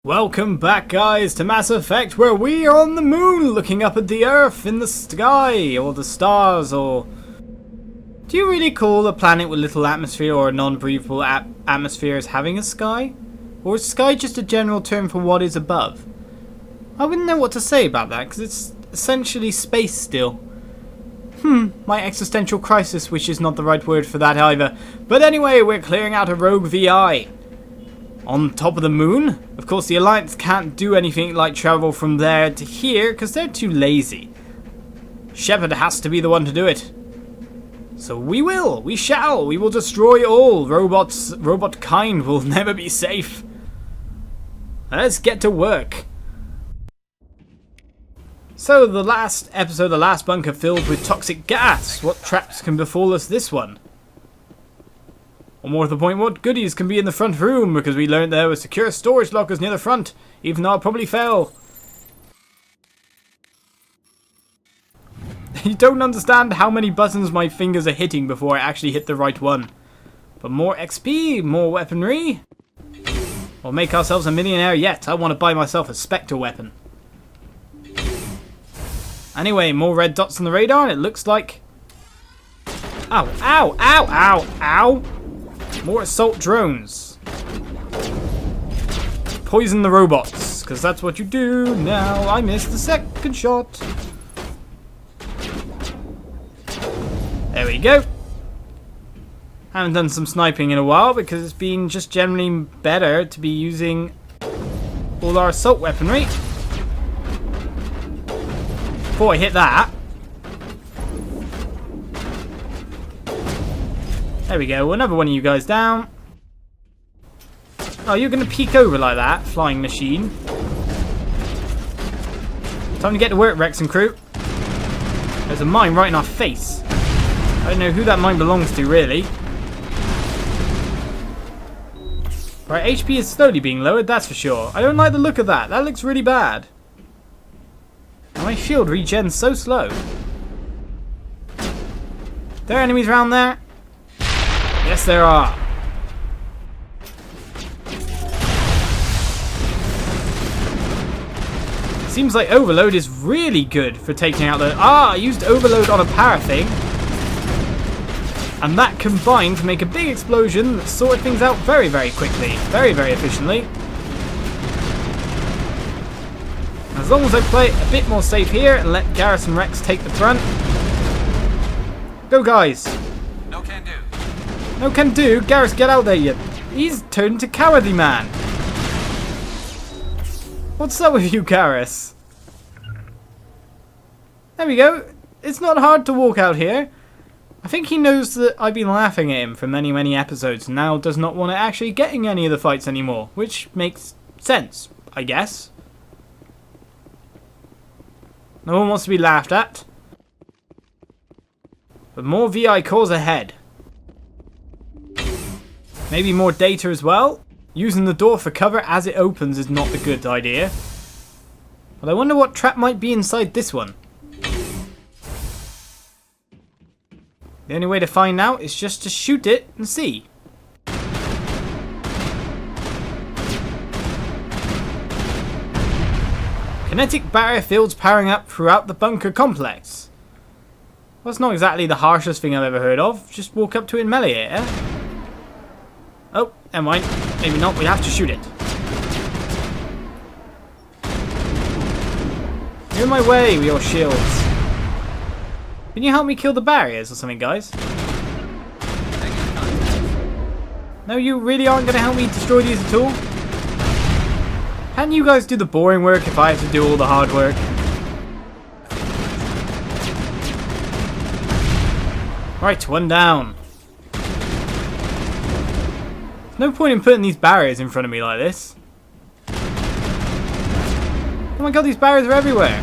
Welcome back, guys, to Mass Effect, where we are on the moon looking up at the Earth in the sky, or the stars, or... Do you really call a planet with little atmosphere or a non-breathable atmosphere as having a sky? Or is sky just a general term for what is above? I wouldn't know what to say about that, because it's essentially space still. My existential crisis, which is not the right word for that either. But anyway, we're clearing out a rogue VI. On top of the moon. Of course, the Alliance can't do anything like travel from there to here because they're too lazy. Shepard has to be the one to do it. So we will. We shall. We will destroy all. Robot kind will never be safe. Let's get to work. So the last episode, the last bunker filled with toxic gas. What traps can befall us this one? Or more to the point, what goodies can be in the front room, because we learned there were secure storage lockers near the front, even though it probably fell. You don't understand how many buttons my fingers are hitting before I actually hit the right one. But more XP, more weaponry. We'll make ourselves a millionaire yet. I want to buy myself a Spectre weapon. Anyway, more red dots on the radar, and it looks like... Ow, ow, ow, ow, ow! More assault drones. Poison the robots, because that's what you do now. I missed the second shot. There we go. Haven't done some sniping in a while because it's been just generally better to be using all our assault weaponry. Before I hit that. There we go, another one of you guys down. Oh, you're going to peek over like that, flying machine. Time to get to work, Rex and crew. There's a mine right in our face. I don't know who that mine belongs to, really. Right, HP is slowly being lowered, that's for sure. I don't like the look of that. That looks really bad. And my shield regens so slow. There are enemies around there? Yes, there are. Seems like Overload is really good for taking out the... I used Overload on a power thing. And that combined to make a big explosion that sorted things out very, very quickly. Very, very efficiently. As long as I play it a bit more safe here and let Garrus and Rex take the front. Go, guys. No can do. No can do. Garrus, get out there, you. He's turned to cowardly man. What's up with you, Garrus? There we go. It's not hard to walk out here. I think he knows that I've been laughing at him for many, many episodes and now does not want to actually get in any of the fights anymore, which makes sense, I guess. No one wants to be laughed at. But more VI cores ahead. Maybe more data as well. Using the door for cover as it opens is not a good idea. But I wonder what trap might be inside this one. The only way to find out is just to shoot it and see. Kinetic barrier fields powering up throughout the bunker complex. Well, that's not exactly the harshest thing I've ever heard of. Just walk up to it and melee it, eh? Oh, never mind. Maybe not. We have to shoot it. You're in my way with your shields. Can you help me kill the barriers or something, guys? No, you really aren't going to help me destroy these at all? Can't you guys do the boring work if I have to do all the hard work? Right, one down. No point in putting these barriers in front of me like this. Oh my god, these barriers are everywhere.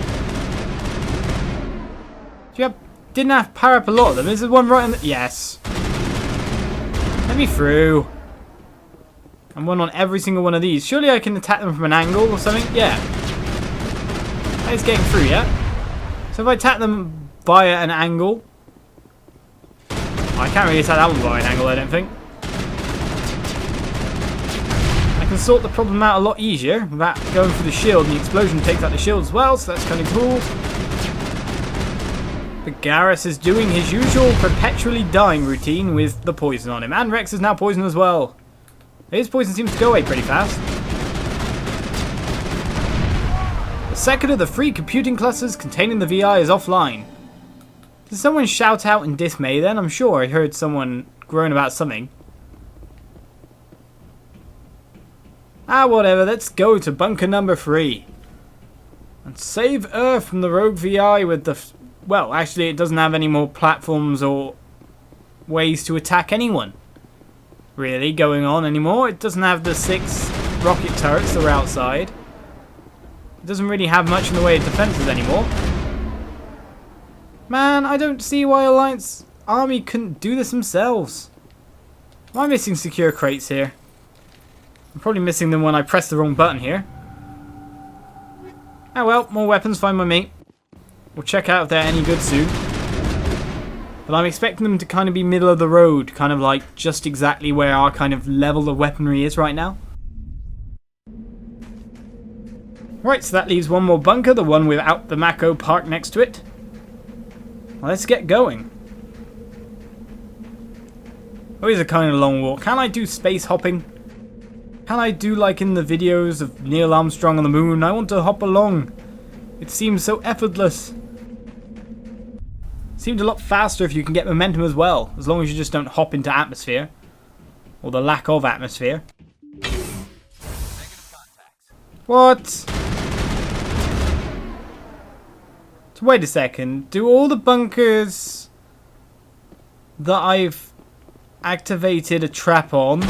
Didn't have to power up a lot of them. Is there one right in the... Yes. Let me through. And one on every single one of these. Surely I can attack them from an angle or something? Yeah. That is getting through, yeah? So if I attack them via an angle... I can't really attack that one via an angle, I don't think. can sort the problem out a lot easier without going for the shield, and the explosion takes out the shield as well, so that's kind of cool. But Garrus is doing his usual perpetually dying routine with the poison on him, and Rex is now poisoned as well. His poison seems to go away pretty fast. The second of the 3 computing clusters containing the VI is offline. Did someone shout out in dismay then? I'm sure I heard someone groan about something. Whatever, let's go to bunker number 3. And save Earth from the rogue VI with the... Well, actually it doesn't have any more platforms or ways to attack anyone really going on anymore. It doesn't have the 6 rocket turrets that were outside. It doesn't really have much in the way of defenses anymore. Man, I don't see why Alliance Army couldn't do this themselves. Am I missing secure crates here? I'm probably missing them when I press the wrong button here. Oh well, more weapons, fine by me. We'll check out if they're any good soon. But I'm expecting them to kind of be middle of the road, kind of like just exactly where our kind of level of weaponry is right now. Right, so that leaves one more bunker, the one without the Mako park next to it. Well, let's get going. Oh, it's a kind of long walk. Can I do space hopping? Can I do like in the videos of Neil Armstrong on the moon? I want to hop along. It seems so effortless. It seemed a lot faster if you can get momentum as well, as long as you just don't hop into atmosphere. Or the lack of atmosphere. What? So wait a second. Do all the bunkers that I've activated a trap on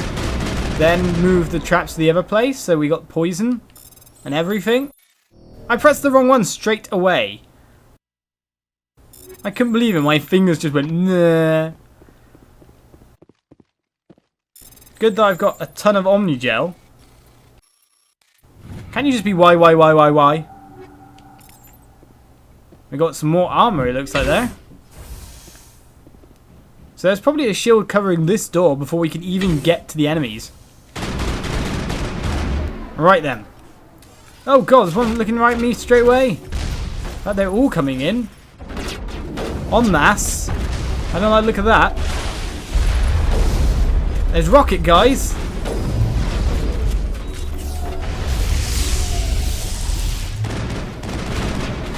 then move the traps to the other place? So we got poison and everything? I pressed the wrong one straight away. I couldn't believe it. My fingers just went nah. Good that I've got a ton of Omnigel. Can you just be why? We got some more armor, it looks like there. So there's probably a shield covering this door before we can even get to the enemies. Right then. Oh god, there's one looking right at me straight away. But they're all coming in. En masse. I don't like the look of that. There's rocket guys.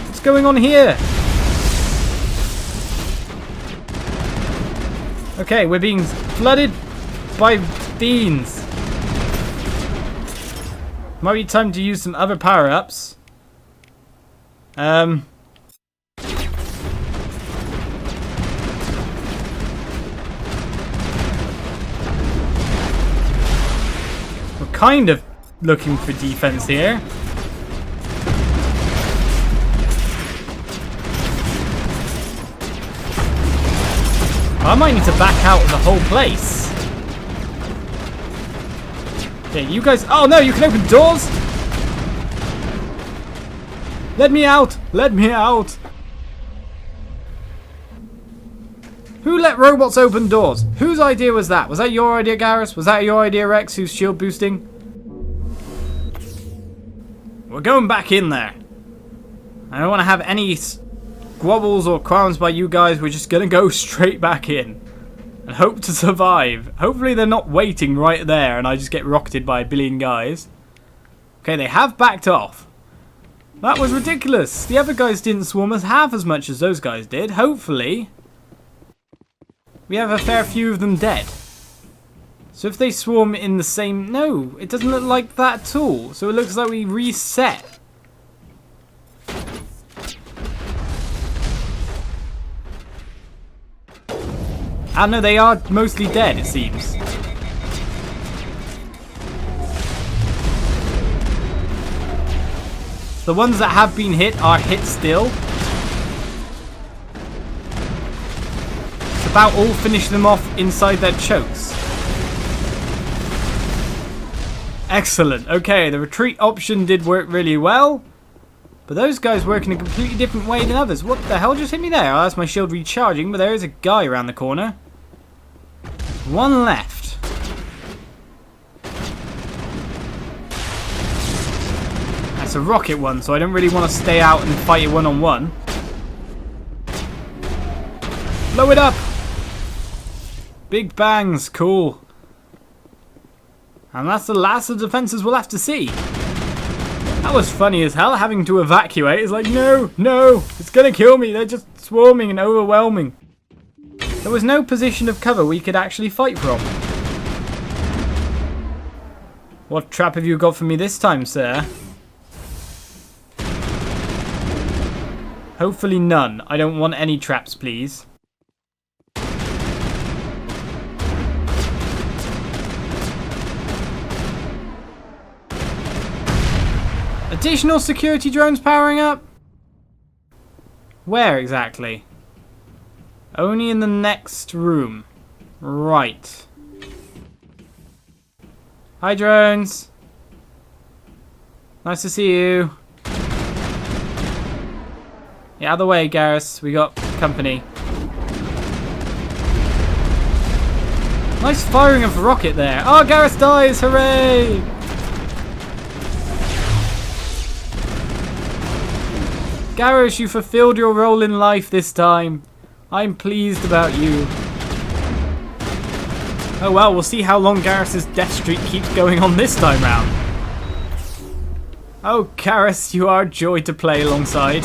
What's going on here? Okay, we're being flooded by beans. Might be time to use some other power-ups. We're kind of looking for defense here. I might need to back out of the whole place. Okay, you guys... Oh no, you can open doors? Let me out! Let me out! Who let robots open doors? Whose idea was that? Was that your idea, Garrus? Was that your idea, Rex, who's shield boosting? We're going back in there. I don't want to have any squabbles or qualms by you guys. We're just going to go straight back in. And hope to survive. Hopefully they're not waiting right there and I just get rocketed by a billion guys. Okay, they have backed off. That was ridiculous. The other guys didn't swarm us half as much as those guys did. Hopefully we have a fair few of them dead. So if they swarm in the same... No, it doesn't look like that at all. So it looks like we reset. Ah no, they are mostly dead, it seems. The ones that have been hit are hit still. It's about all finish them off inside their chokes. Excellent. Okay, the retreat option did work really well. But those guys work in a completely different way than others. What the hell just hit me there? Oh, that's my shield recharging, but there is a guy around the corner. One left. It's a rocket one, so I don't really want to stay out and fight it one-on-one. Blow it up! Big bangs, cool. And that's the last of the defences we'll have to see. That was funny as hell, having to evacuate. It's like, no, no, it's gonna kill me. They're just swarming and overwhelming. There was no position of cover we could actually fight from. What trap have you got for me this time, sir? Hopefully none. I don't want any traps, please. Additional security drones powering up? Where exactly? Only in the next room. Right. Hi, drones. Nice to see you. Yeah, out of the way, Garrus. We got company. Nice firing of rocket there. Oh, Garrus dies! Hooray! Garrus, you fulfilled your role in life this time. I'm pleased about you. Oh well, we'll see how long Garrus's death streak keeps going on this time round. Oh, Garrus, you are a joy to play alongside.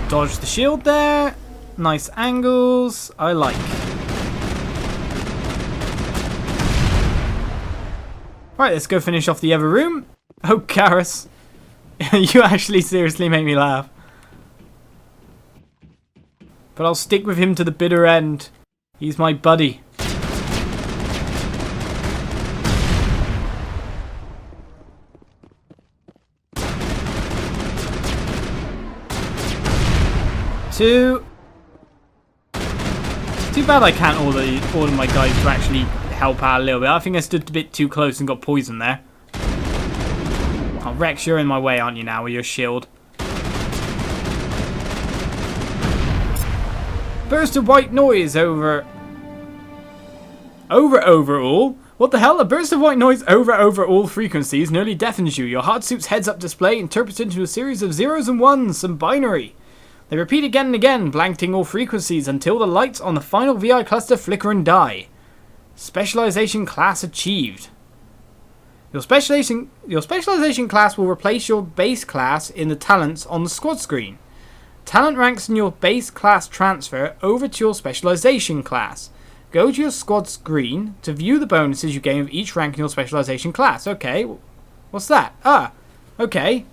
Dodge the shield there. Nice angles. I like. Right, let's go finish off the other room. Oh, Garrus. You actually seriously make me laugh. But I'll stick with him to the bitter end. He's my buddy. Too bad I can't order my guys to actually help out a little bit. I think I stood a bit too close and got poisoned there. Oh, Rex, you're in my way, aren't you now, with your shield? Burst of white noise overall? What the hell? A burst of white noise over all frequencies nearly deafens you. Your hard suit's heads-up display interprets into a series of zeros and ones, some binary. They repeat again and again, blanketing all frequencies until the lights on the final VI cluster flicker and die. Specialization class achieved. Your specialization class will replace your base class in the talents on the squad screen. Talent ranks in your base class transfer over to your specialization class. Go to your squad screen to view the bonuses you gain with each rank in your specialization class. Okay, what's that? Ah, okay.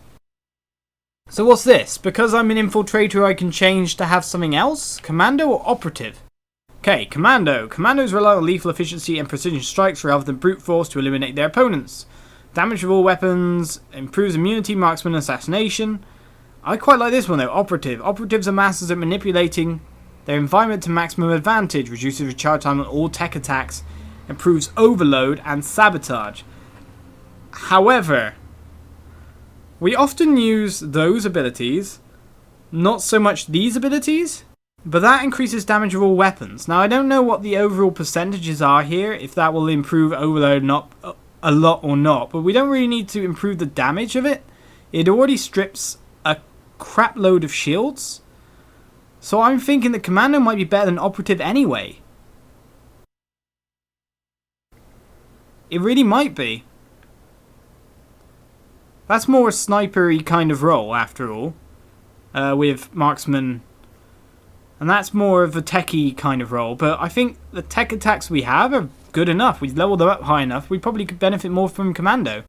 So what's this? Because I'm an infiltrator, I can change to have something else? Commando or operative? Okay, commando. Commandos rely on lethal efficiency and precision strikes rather than brute force to eliminate their opponents. Damage of all weapons, improves immunity, marksman, assassination. I quite like this one though, operative. Operatives are masters at manipulating their environment to maximum advantage, reduces recharge time on all tech attacks, improves overload and sabotage. However, we often use those abilities, not so much these abilities, but that increases damage of all weapons. Now I don't know what the overall percentages are here, if that will improve overload not a lot or not, but we don't really need to improve the damage of it. It already strips a crap load of shields, so I'm thinking the commando might be better than operative anyway. It really might be. That's more a sniper-y kind of role, after all, with marksman, and that's more of a techie kind of role, but I think the tech attacks we have are good enough. We've leveled them up high enough, we probably could benefit more from commando.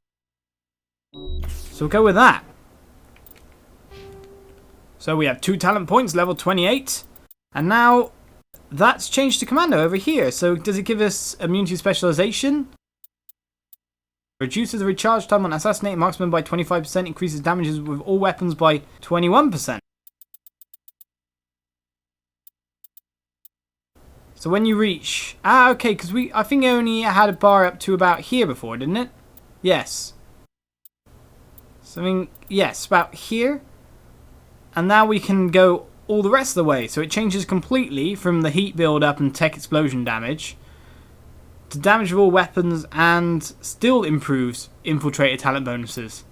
So we'll go with that. So we have 2 talent points, level 28, and now that's changed to commando over here. So does it give us immunity specialization? Reduces the recharge time on assassinating marksman by 25%, increases damages with all weapons by 21%. So when you reach... Ah, okay, because I think I only had a bar up to about here before, didn't it? Yes. So I mean, yes, about here. And now we can go all the rest of the way. So it changes completely from the heat build-up and tech explosion damage to damage of all weapons and still improves Infiltrator talent bonuses.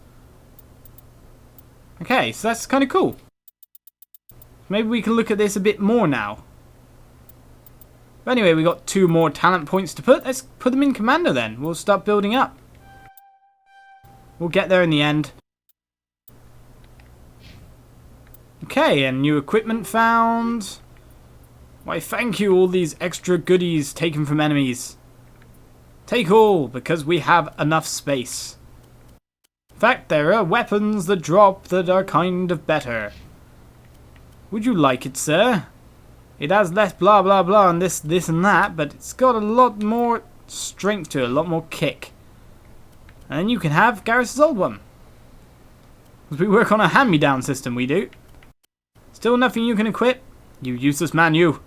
Okay, so that's kind of cool. Maybe we can look at this a bit more now. But anyway, we got 2 more talent points to put. Let's put them in Commander then. We'll start building up. We'll get there in the end. Okay, and new equipment found. Why, thank you, all these extra goodies taken from enemies. Take all, because we have enough space. In fact, there are weapons that drop that are kind of better. Would you like it, sir? It has less blah blah blah and this and that, but it's got a lot more strength to it, a lot more kick. And then you can have Garrus's old one. Because we work on a hand-me-down system, we do. Still nothing you can equip? You useless man, you.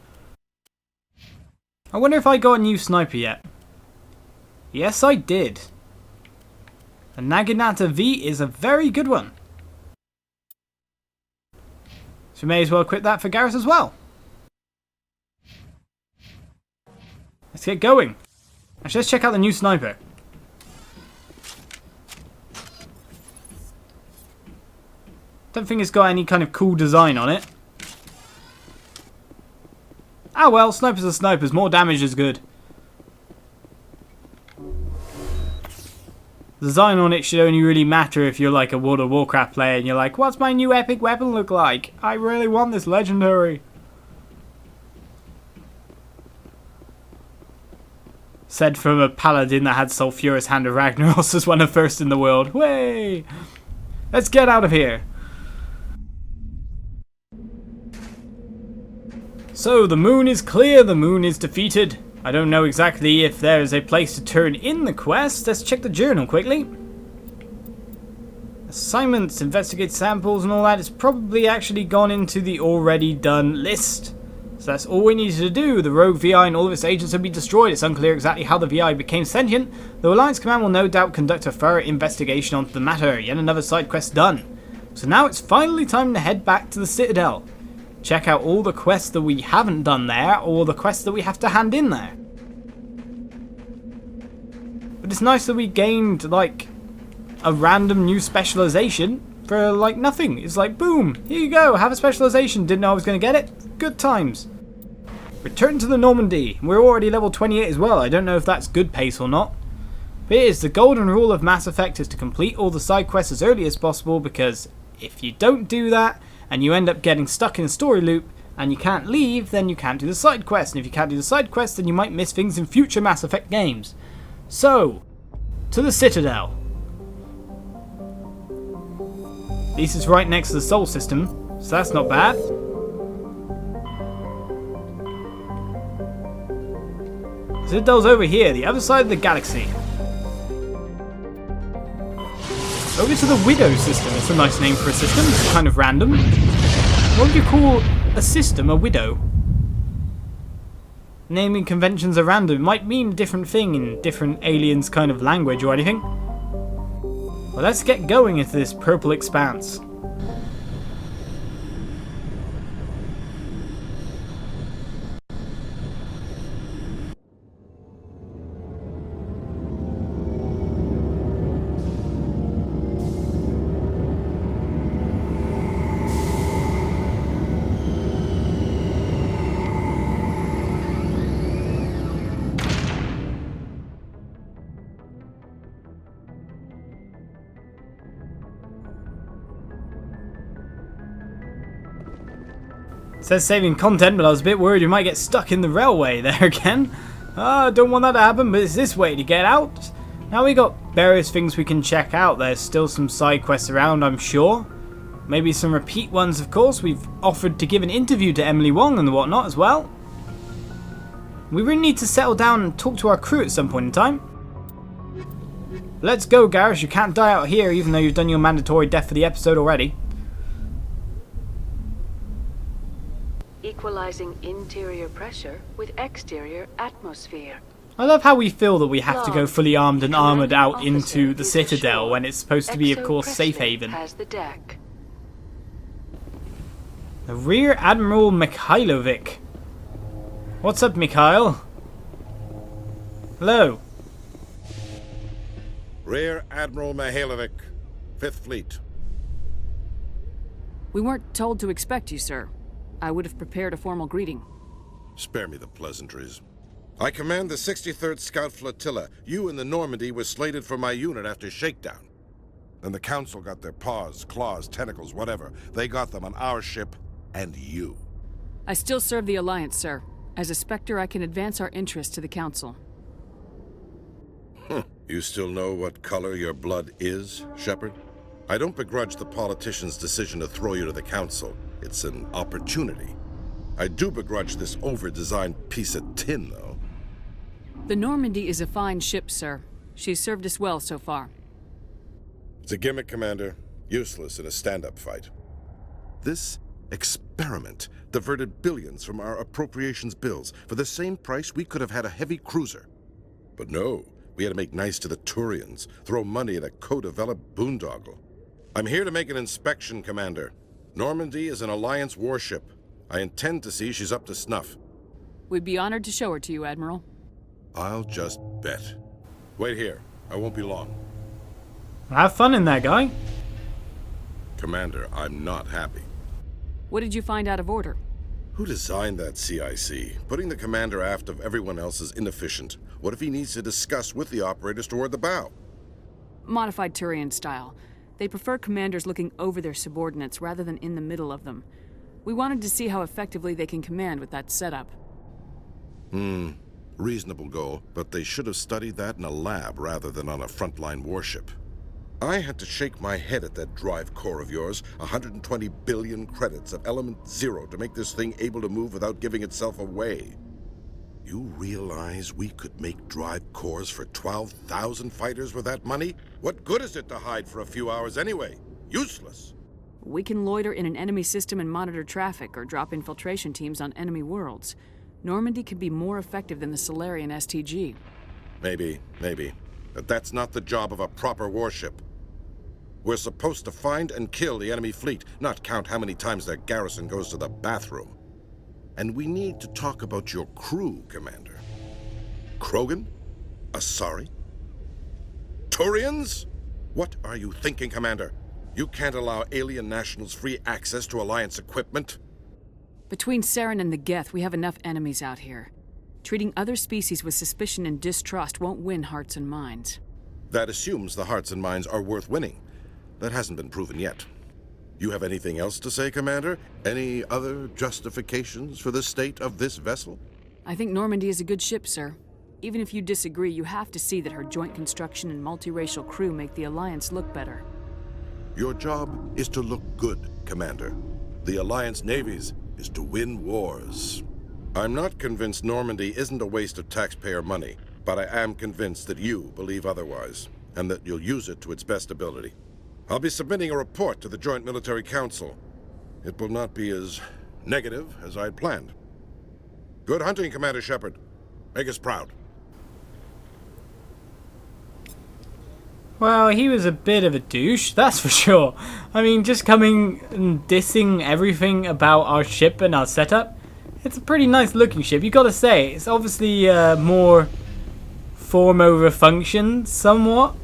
I wonder if I got a new sniper yet. Yes, I did. The Naginata V is a very good one. So we may as well equip that for Garrus as well. Let's get going. Actually, let's check out the new sniper. Don't think it's got any kind of cool design on it. Ah well, snipers are snipers. More damage is good. The design on it should only really matter if you're like a World of Warcraft player and you're like, what's my new epic weapon look like? I really want this legendary. Said from a paladin that had Sulphurous Hand of Ragnaros as one of first in the world. Way! Let's get out of here. So the moon is clear, the moon is defeated. I don't know exactly if there is a place to turn in the quest. Let's check the journal quickly. Assignments, investigate samples and all that. It's probably actually gone into the already done list. So that's all we needed to do. The rogue VI and all of its agents have been destroyed. It's unclear exactly how the VI became sentient. The Alliance Command will no doubt conduct a thorough investigation onto the matter. Yet another side quest done. So now it's finally time to head back to the Citadel. Check out all the quests that we haven't done there, or the quests that we have to hand in there. But it's nice that we gained, like, a random new specialization for, like, nothing. It's like, boom, here you go, have a specialization. Didn't know I was going to get it. Good times. Return to the Normandy. We're already level 28 as well. I don't know if that's good pace or not. But it is the golden rule of Mass Effect is to complete all the side quests as early as possible, because if you don't do that, and you end up getting stuck in a story loop, and you can't leave, then you can't do the side quest. And if you can't do the side quest, then you might miss things in future Mass Effect games. So, to the Citadel. At least it's right next to the Sol system, so that's not bad. Citadel's over here, the other side of the galaxy. Over to the Widow system. It's a nice name for a system. It's kind of random. What would you call a system a widow? Naming conventions are random. It might mean a different thing in different aliens kind of language or anything. Well, let's get going into this purple expanse. It says saving content, but I was a bit worried we might get stuck in the railway there again. Don't want that to happen, but it's this way to get out. Now we got various things we can check out. There's still some side quests around, I'm sure. Maybe some repeat ones, of course. We've offered to give an interview to Emily Wong and whatnot as well. We really need to settle down and talk to our crew at some point in time. Let's go, Garrus. You can't die out here, even though you've done your mandatory death for the episode already. Equalizing interior pressure with exterior atmosphere. I love how we feel that we have to go fully armed and armoured out into the Citadel when it's supposed to be, of course, safe haven. Has the deck. The Rear Admiral Mikhailovic. What's up, Mikhail? Hello. Rear Admiral Mihailovic, 5th Fleet. We weren't told to expect you, sir. I would have prepared a formal greeting. Spare me the pleasantries. I command the 63rd Scout Flotilla. You and the Normandy were slated for my unit after shakedown. Then the Council got their paws, claws, tentacles, whatever. They got them on our ship, and you. I still serve the Alliance, sir. As a Spectre, I can advance our interests to the Council. You still know what color your blood is, Shepard? I don't begrudge the politician's decision to throw you to the Council. It's an opportunity. I do begrudge this over-designed piece of tin, though. The Normandy is a fine ship, sir. She's served us well so far. It's a gimmick, Commander. Useless in a stand-up fight. This experiment diverted billions from our appropriations bills. For the same price, we could have had a heavy cruiser. But no, we had to make nice to the Turians, throw money at a co-developed boondoggle. I'm here to make an inspection, Commander. Normandy is an Alliance warship. I intend to see she's up to snuff. We'd be honored to show her to you, Admiral. I'll just bet. Wait here. I won't be long. Have fun in there, guy. Commander, I'm not happy. What did you find out of order? Who designed that CIC? Putting the commander aft of everyone else is inefficient. What if he needs to discuss with the operators toward the bow? Modified Turian style. They prefer commanders looking over their subordinates rather than in the middle of them. We wanted to see how effectively they can command with that setup. Reasonable goal, but they should have studied that in a lab rather than on a frontline warship. I had to shake my head at that drive core of yours. 120 billion credits of element 0 to make this thing able to move without giving itself away. You realize we could make drive cores for 12,000 fighters with that money? What good is it to hide for a few hours anyway? Useless. We can loiter in an enemy system and monitor traffic or drop infiltration teams on enemy worlds. Normandy can be more effective than the Solarian STG. Maybe. But that's not the job of a proper warship. We're supposed to find and kill the enemy fleet, not count how many times their garrison goes to the bathroom. And we need to talk about your crew, Commander. Krogan? Asari? Turians? What are you thinking, Commander? You can't allow alien nationals free access to Alliance equipment. Between Saren and the Geth, we have enough enemies out here. Treating other species with suspicion and distrust won't win hearts and minds. That assumes the hearts and minds are worth winning. That hasn't been proven yet. You have anything else to say, Commander? Any other justifications for the state of this vessel? I think Normandy is a good ship, sir. Even if you disagree, you have to see that her joint construction and multiracial crew make the Alliance look better. Your job is to look good, Commander. The Alliance navies is to win wars. I'm not convinced Normandy isn't a waste of taxpayer money, but I am convinced that you believe otherwise, and that you'll use it to its best ability. I'll be submitting a report to the Joint Military Council. It will not be as negative as I'd planned. Good hunting, Commander Shepard. Make us proud. Well, he was a bit of a douche, that's for sure. I mean, just coming and dissing everything about our ship and our setup. It's a pretty nice looking ship, you gotta say. It's obviously more form over function, somewhat.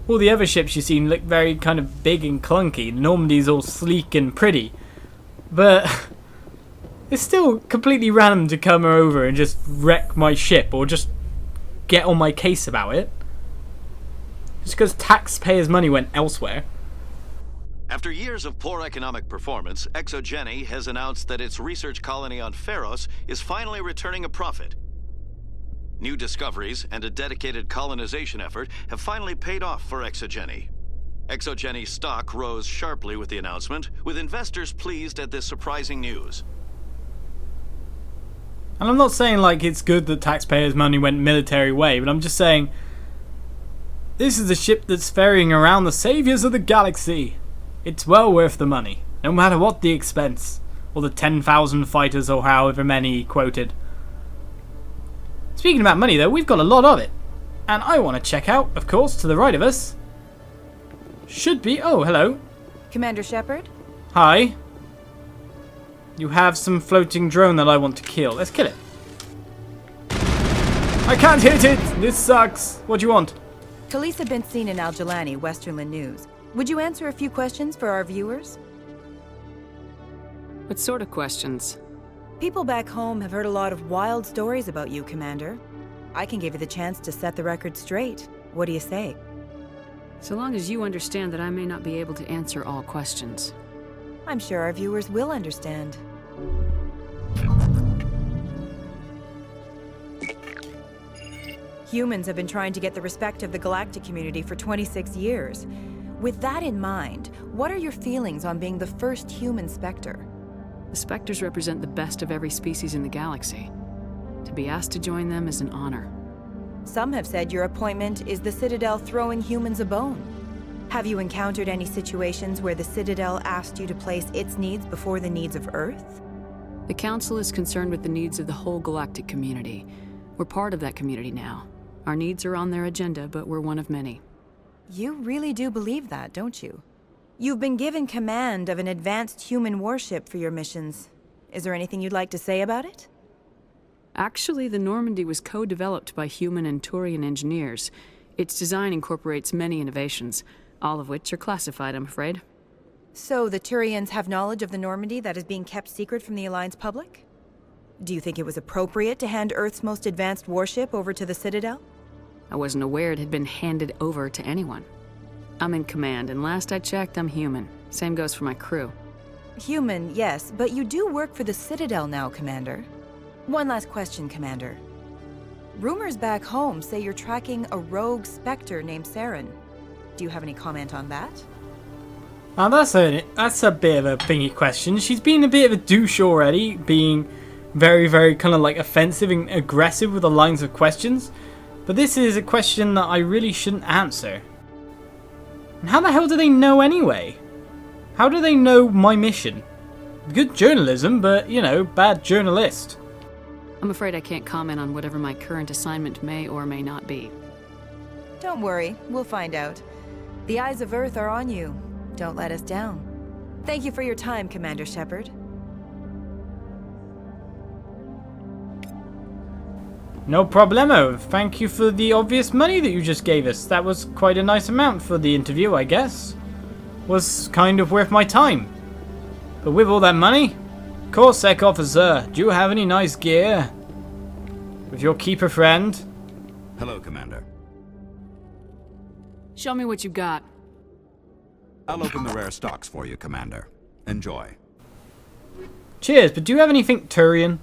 All the other ships you've seen look very kind of big and clunky. Normandy's all sleek and pretty. But it's still completely random to come over and just wreck my ship or just get on my case about it. Just because taxpayers' money went elsewhere. After years of poor economic performance, Exogeny has announced that its research colony on Pharos is finally returning a profit. New discoveries and a dedicated colonization effort have finally paid off for Exogeny. Exogeny's stock rose sharply with the announcement, with investors pleased at this surprising news. And I'm not saying like it's good that taxpayers' money went military way, but I'm just saying this is a ship that's ferrying around the saviors of the galaxy. It's well worth the money, no matter what the expense, or the 10,000 fighters or however many he quoted. Speaking about money though, we've got a lot of it. And I want to check out, of course, to the right of us. Should be... Oh, hello. Commander Shepard? Hi. You have some floating drone that I want to kill. Let's kill it. I can't hit it! This sucks. What do you want? Police have been seen in Al-Jalani, Westerland News. Would you answer a few questions for our viewers? What sort of questions? People back home have heard a lot of wild stories about you, Commander. I can give you the chance to set the record straight. What do you say? So long as you understand that I may not be able to answer all questions. I'm sure our viewers will understand. Humans have been trying to get the respect of the galactic community for 26 years. With that in mind, what are your feelings on being the first human Spectre? The Spectres represent the best of every species in the galaxy. To be asked to join them is an honor. Some have said your appointment is the Citadel throwing humans a bone. Have you encountered any situations where the Citadel asked you to place its needs before the needs of Earth? The Council is concerned with the needs of the whole galactic community. We're part of that community now. Our needs are on their agenda, but we're one of many. You really do believe that, don't you? You've been given command of an advanced human warship for your missions. Is there anything you'd like to say about it? Actually, the Normandy was co-developed by human and Turian engineers. Its design incorporates many innovations, all of which are classified, I'm afraid. So the Turians have knowledge of the Normandy that is being kept secret from the Alliance public? Do you think it was appropriate to hand Earth's most advanced warship over to the Citadel? I wasn't aware it had been handed over to anyone. I'm in command, and last I checked, I'm human. Same goes for my crew. Human, yes, but you do work for the Citadel now, Commander. One last question, Commander. Rumors back home say you're tracking a rogue Spectre named Saren. Do you have any comment on that? Now that's a bit of a thingy question. She's been a bit of a douche already, being very, very kind of like offensive and aggressive with the lines of questions. But this is a question that I really shouldn't answer. And how the hell do they know anyway? How do they know my mission? Good journalism, but, you know, bad journalist. I'm afraid I can't comment on whatever my current assignment may or may not be. Don't worry, we'll find out. The eyes of Earth are on you. Don't let us down. Thank you for your time, Commander Shepard. No problemo. Thank you for the obvious money that you just gave us. That was quite a nice amount for the interview, I guess. Was kind of worth my time. But with all that money, Corsair officer, do you have any nice gear? With your keeper friend? Hello, Commander. Show me what you got. I'll open the rare stocks for you, Commander. Enjoy. Cheers, but do you have anything Turian?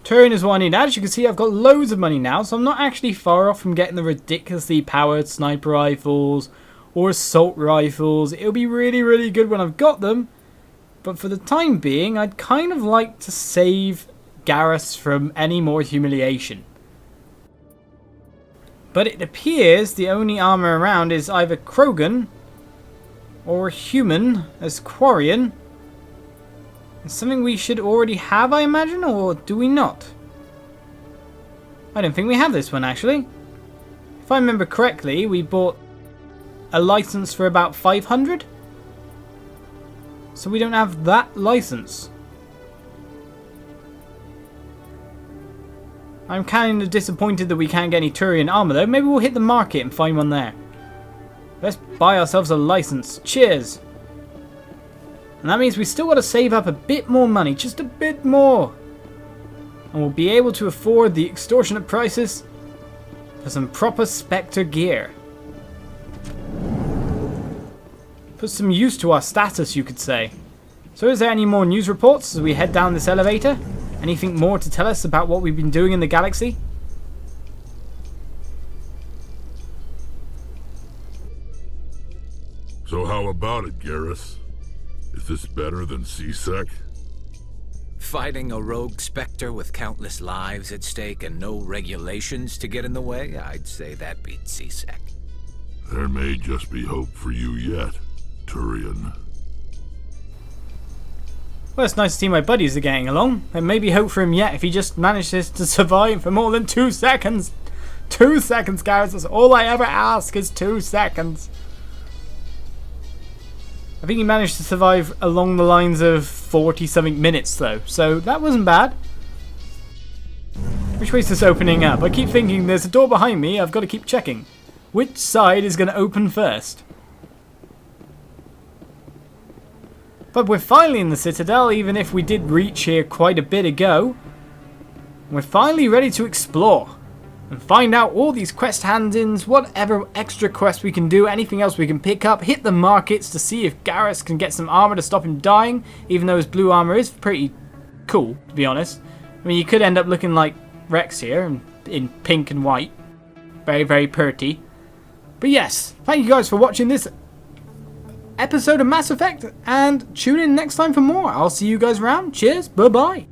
Turian is what I need. As you can see, I've got loads of money now, so I'm not actually far off from getting the ridiculously powered sniper rifles or assault rifles. It'll be really, really good when I've got them. But for the time being, I'd kind of like to save Garrus from any more humiliation. But it appears the only armor around is either Krogan or human as Quarian. It's something we should already have, I imagine, or do we not? I don't think we have this one, actually. If I remember correctly, we bought a license for about 500. So we don't have that license. I'm kind of disappointed that we can't get any Turian armor, though. Maybe we'll hit the market and find one there. Let's buy ourselves a license. Cheers. And that means we still got to save up a bit more money, just a bit more. And we'll be able to afford the extortionate prices for some proper Spectre gear. Put some use to our status, you could say. So is there any more news reports as we head down this elevator? Anything more to tell us about what we've been doing in the galaxy? So how about it, Garrus? Is this better than C-Sec? Fighting a rogue Spectre with countless lives at stake and no regulations to get in the way? I'd say that beats C-Sec. There may just be hope for you yet, Turian. Well, it's nice to see my buddies are getting along. There may be hope for him yet if he just manages to survive for more than 2 seconds. 2 seconds, guys. That's all I ever ask is 2 seconds. I think he managed to survive along the lines of 40-something minutes, though. So that wasn't bad. Which way is this opening up? I keep thinking there's a door behind me. I've got to keep checking. Which side is going to open first? But we're finally in the Citadel, even if we did reach here quite a bit ago. We're finally ready to explore and find out all these quest hand-ins, whatever extra quests we can do, anything else we can pick up, hit the markets to see if Garrus can get some armor to stop him dying, even though his blue armor is pretty cool, to be honest. I mean, you could end up looking like Rex here in pink and white. Very, very pretty. But yes, thank you guys for watching this episode of Mass Effect, and tune in next time for more. I'll see you guys around. Cheers, bye-bye.